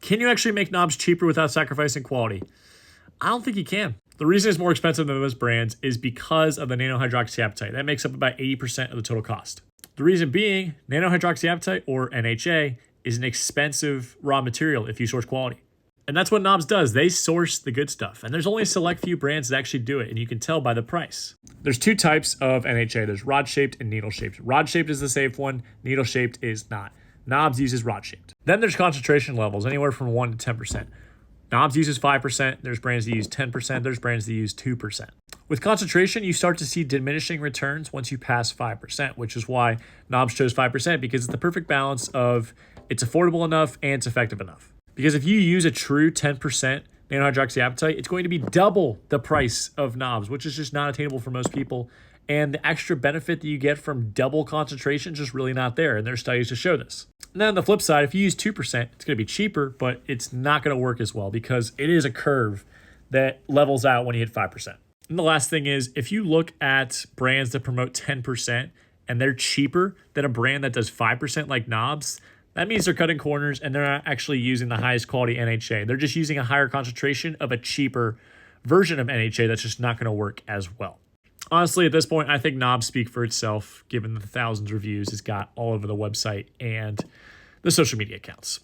Can you actually make knobs cheaper without sacrificing quality? I don't think you can. The reason it's more expensive than those brands is because of the nanohydroxyapatite. That makes up about 80% of the total cost. The reason being, nanohydroxyapatite, or NHA, is an expensive raw material if you source quality. And that's what Knobs does. They source the good stuff. And there's only a select few brands that actually do it, and you can tell by the price. There's two types of NHA. There's rod-shaped and needle-shaped. Rod-shaped is the safe one. Needle-shaped is not. Knobs uses rod-shaped. Then there's concentration levels, anywhere from 1 to 10%. Knobs uses 5%. There's brands that use 10%. There's brands that use 2%. With concentration, you start to see diminishing returns once you pass 5%, which is why Knobs chose 5%, because it's the perfect balance of it's affordable enough and it's effective enough. Because if you use a true 10% nanohydroxyapatite, it's going to be double the price of Knobs, which is just not attainable for most people. And the extra benefit that you get from double concentration is just really not there. And there's studies to show this. And then on the flip side, if you use 2%, it's going to be cheaper, but it's not going to work as well because it is a curve that levels out when you hit 5%. And the last thing is, if you look at brands that promote 10% and they're cheaper than a brand that does 5% like Knobs, that means they're cutting corners and they're not actually using the highest quality NHA. They're just using a higher concentration of a cheaper version of NHA that's just not going to work as well. Honestly, at this point, I think Knobs speak for itself, given the thousands of reviews it's got all over the website and the social media accounts.